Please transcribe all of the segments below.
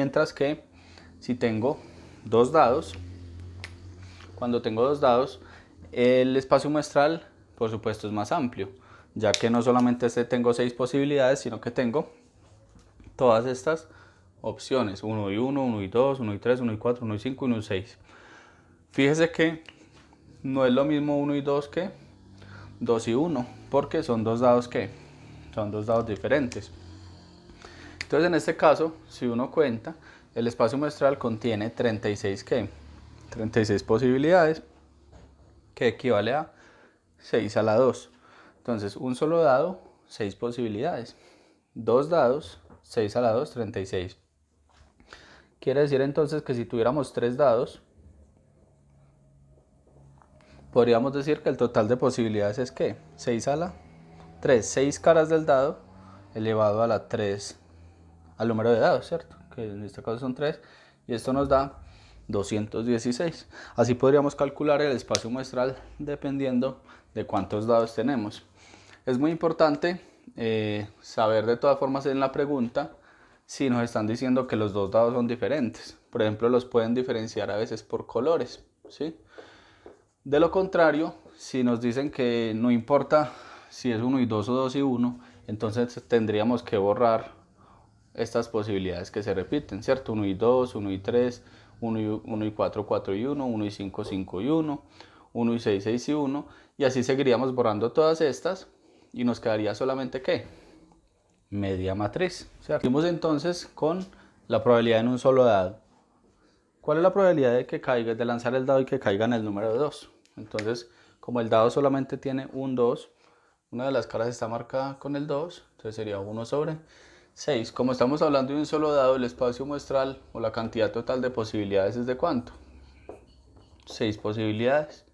Mientras que si tengo dos dados, cuando tengo dos dados, el espacio muestral, por supuesto, es más amplio, ya que no solamente tengo 6 posibilidades, sino que tengo todas estas opciones, 1 y 1, 1 y 2, 1 y 3, 1 y 4, 1 y 5, 1 y 6. Fíjese que no es lo mismo 1 y 2 que 2 y 1, porque son dos dados que son dos dados diferentes. Entonces en este caso, si uno cuenta, el espacio muestral contiene 36 posibilidades, que equivale a 6 a la 2. Entonces un solo dado, 6 posibilidades. Dos dados, 6 a la 2, 36. Quiere decir entonces que si tuviéramos 3 dados, podríamos decir que el total de posibilidades es ¿qué? 6 a la 3, 6 caras del dado elevado a la 3 al número de dados, ¿cierto? Que en este caso son 3, y esto nos da 216. Así podríamos calcular el espacio muestral dependiendo de cuántos dados tenemos. Es muy importante saber de todas formas en la pregunta si nos están diciendo que los dos dados son diferentes. Por ejemplo, los pueden diferenciar a veces por colores, ¿sí? De lo contrario, si nos dicen que no importa si es 1 y 2 o 2 y 1, entonces tendríamos que borrar estas posibilidades que se repiten, ¿cierto? 1 y 2, 1 y 3, 1 y 4, 4 y 1, 1 y 5, 5 y 1, 1 y 6, 6 y 1, y así seguiríamos borrando todas estas y nos quedaría solamente ¿qué? Media matriz, ¿cierto? Seguimos entonces con la probabilidad en un solo dado. ¿Cuál es la probabilidad de que caiga, de lanzar el dado y que caiga en el número 2? Entonces, como el dado solamente tiene un 2, una de las caras está marcada con el 2, entonces sería 1 sobre 6. Como estamos hablando de un solo dado, el espacio muestral o la cantidad total de posibilidades es de ¿cuánto? 6 posibilidades.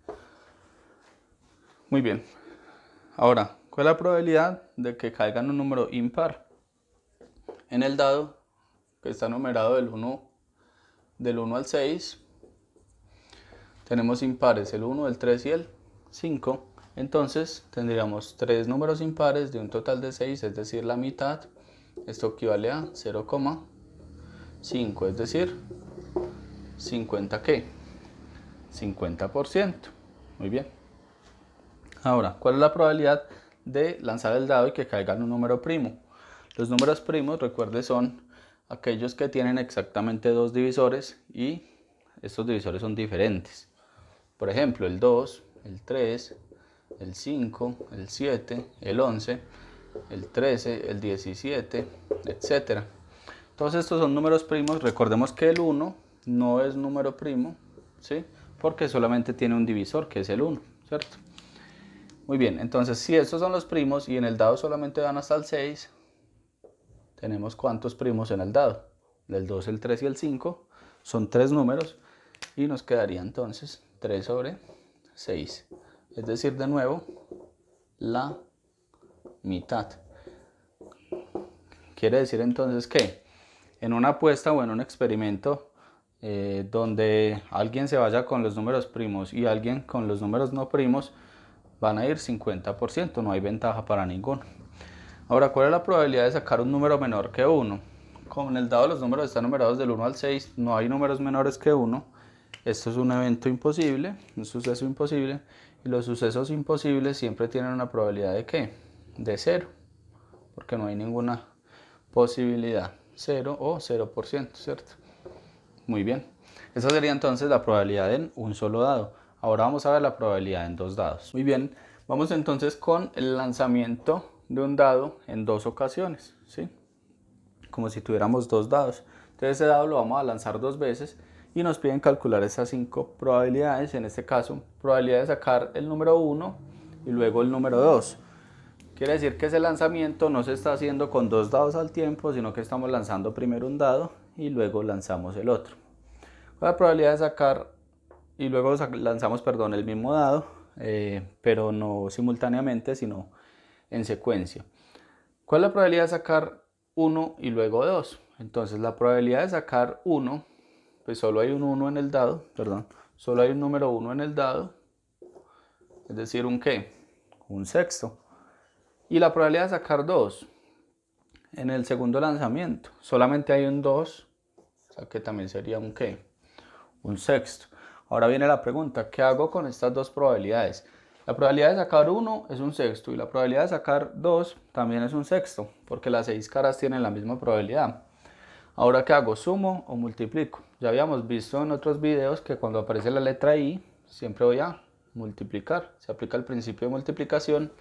Muy bien. Ahora, ¿cuál es la probabilidad de que caiga en un número impar? En el dado que está numerado del 1 al 6, tenemos impares el 1, el 3 y el 5. Entonces tendríamos 3 números impares de un total de 6, es decir, la mitad. Esto equivale a 0,5, es decir, 50 ¿qué? 50%. Muy bien. Ahora, ¿cuál es la probabilidad de lanzar el dado y que caiga en un número primo? Los números primos, recuerde, son aquellos que tienen exactamente dos divisores y estos divisores son diferentes. Por ejemplo, el 2, el 3, el 5, el 7, el 11, el 13, el 17, etc. Todos estos son números primos. Recordemos que el 1 no es número primo, ¿sí? Porque solamente tiene un divisor, que es el 1, ¿cierto? Muy bien, entonces si estos son los primos y en el dado solamente van hasta el 6, tenemos ¿cuántos primos en el dado? El 2, el 3 y el 5 son 3 números y nos quedaría entonces 3 sobre 6. Es decir, de nuevo, la mitad. Quiere decir entonces que en una apuesta o en un experimento donde alguien se vaya con los números primos y alguien con los números no primos, van a ir 50%, no hay ventaja para ninguno. Ahora, ¿cuál es la probabilidad de sacar un número menor que 1? Como en el dado los números están numerados del 1 al 6, no hay números menores que 1. Esto es un evento imposible, un suceso imposible, y los sucesos imposibles siempre tienen una probabilidad de ¿qué? De 0, porque no hay ninguna posibilidad, 0 o 0%, ¿cierto? Muy bien, esa sería entonces la probabilidad en un solo dado. Ahora vamos a ver la probabilidad en dos dados. Muy bien, vamos entonces con el lanzamiento de un dado en dos ocasiones, ¿sí? Como si tuviéramos dos dados. Entonces ese dado lo vamos a lanzar dos veces y nos piden calcular esas 5 probabilidades. En este caso, probabilidad de sacar el número 1 y luego el número 2. Quiere decir que ese lanzamiento no se está haciendo con dos dados al tiempo, sino que estamos lanzando primero un dado y luego lanzamos el otro. ¿Cuál es la probabilidad de sacar y luego lanzamos, perdón, el mismo dado, pero no simultáneamente, sino en secuencia? ¿Cuál es la probabilidad de sacar 1 y luego 2? Entonces la probabilidad de sacar 1, pues solo hay un 1 en el dado, perdón, solo hay un número 1 en el dado, es decir, ¿un qué? Un sexto. Y la probabilidad de sacar 2 en el segundo lanzamiento, solamente hay un 2 sea que también sería un ¿qué? Un sexto. Ahora viene la pregunta, ¿qué hago con estas dos probabilidades? La probabilidad de sacar 1 es un sexto y la probabilidad de sacar 2 también es un sexto, porque las 6 caras tienen la misma probabilidad. Ahora, ¿qué hago? ¿Sumo o multiplico? Ya habíamos visto en otros videos que cuando aparece la letra I, siempre voy a multiplicar. Se aplica el principio de multiplicación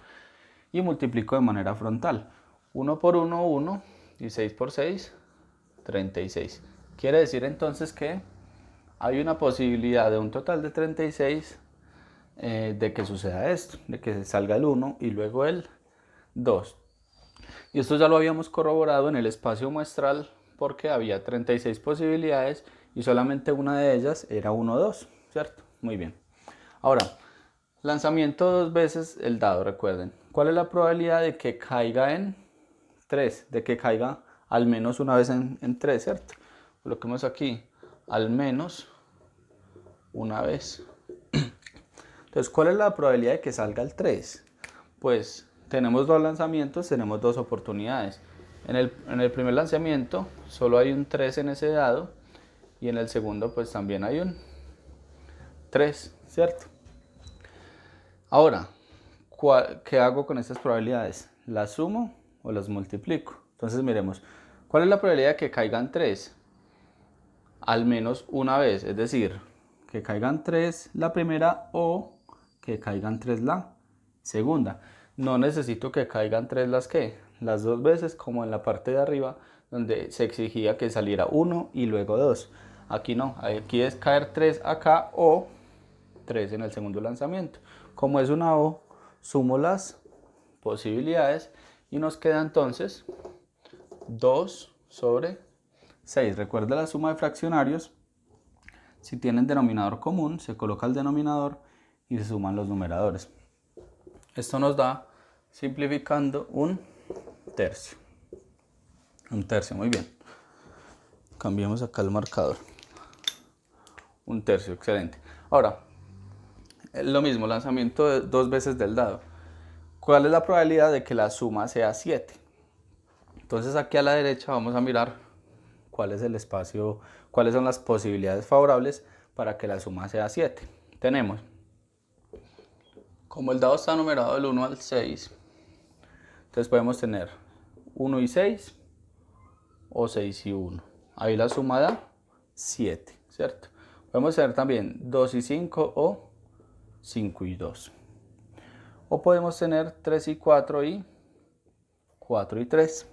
y multiplico de manera frontal. 1 por 1, 1 y 6 por 6, 36. Quiere decir entonces que hay una posibilidad de un total de 36 de que suceda esto, de que salga el 1 y luego el 2. Y esto ya lo habíamos corroborado en el espacio muestral porque había 36 posibilidades y solamente una de ellas era 1, 2, ¿cierto? Muy bien. Ahora, lanzamiento dos veces el dado, recuerden. ¿Cuál es la probabilidad de que caiga en 3? De que caiga al menos una vez en 3, ¿cierto? Coloquemos aquí, al menos una vez. Entonces, ¿cuál es la probabilidad de que salga el 3? Pues tenemos dos lanzamientos, tenemos dos oportunidades. En el primer lanzamiento solo hay un 3 en ese dado y en el segundo pues también hay un 3, ¿cierto? Ahora, ¿qué hago con estas probabilidades? ¿Las sumo o las multiplico? Entonces miremos, ¿cuál es la probabilidad de que caigan 3? Al menos una vez, es decir, que caigan 3 la primera o que caigan 3 la segunda. No necesito que caigan 3 las dos veces, como en la parte de arriba, donde se exigía que saliera 1 y luego 2. Aquí no, aquí es caer 3 acá o 3 en el segundo lanzamiento. Como es una O, sumo las posibilidades y nos queda entonces 2 sobre 6. Recuerda la suma de fraccionarios. Si tienen denominador común, se coloca el denominador y se suman los numeradores. Esto nos da, simplificando, un tercio. Un tercio, muy bien. Cambiemos acá el marcador. Un tercio, excelente. Ahora, lo mismo, lanzamiento dos veces del dado. ¿Cuál es la probabilidad de que la suma sea 7? Entonces aquí a la derecha vamos a mirar cuál es el espacio, cuáles son las posibilidades favorables para que la suma sea 7. Tenemos, como el dado está numerado del 1 al 6, entonces podemos tener 1 y 6 o 6 y 1. Ahí la suma da 7, ¿cierto? Podemos tener también 2 y 5 o 5 y 2. O podemos tener 3 y 4 y 4 y 3.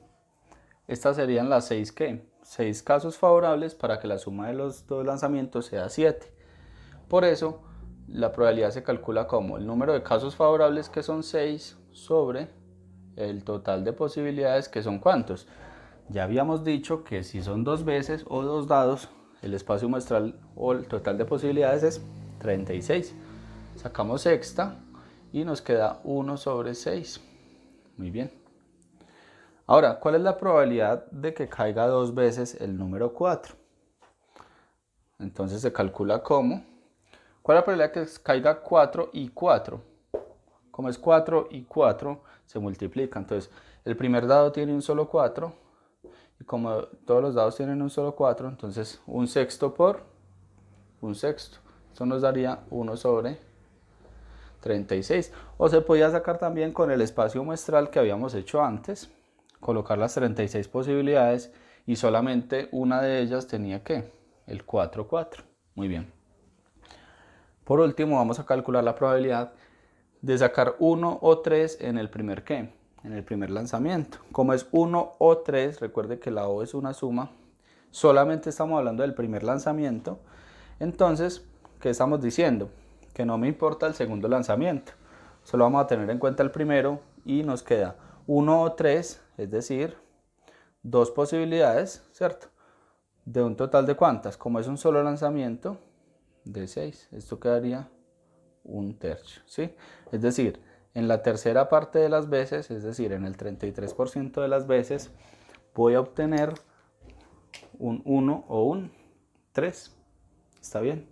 Estas serían las 6 casos favorables para que la suma de los dos lanzamientos sea 7. Por eso, la probabilidad se calcula como el número de casos favorables, que son 6, sobre el total de posibilidades, que son ¿cuántos? Ya habíamos dicho que si son dos veces o dos dados, el espacio muestral o el total de posibilidades es 36. Sacamos sexta y nos queda 1 sobre 6. Muy bien. Ahora, ¿cuál es la probabilidad de que caiga dos veces el número 4? Entonces se calcula como, ¿cuál es la probabilidad de que caiga 4 y 4? Como es 4 y 4, se multiplica. Entonces, el primer dado tiene un solo 4. Y como todos los dados tienen un solo 4, entonces un sexto por un sexto. Esto nos daría 1 sobre 36. O se podía sacar también con el espacio muestral que habíamos hecho antes. Colocar las 36 posibilidades y solamente una de ellas tenía que el 4, 4. Muy bien. Por último, vamos a calcular la probabilidad de sacar 1 o 3 en el primer en el primer lanzamiento. Como es 1 o 3, recuerde que la O es una suma, solamente estamos hablando del primer lanzamiento. Entonces, ¿qué estamos diciendo? Que no me importa el segundo lanzamiento, solo vamos a tener en cuenta el primero y nos queda 1 o 3, es decir, dos posibilidades, ¿cierto? De un total de ¿cuántas? Como es un solo lanzamiento, de 6. Esto quedaría un tercio, ¿sí? Es decir, en la tercera parte de las veces, es decir, en el 33% de las veces, voy a obtener un 1 o un 3. ¿Está bien?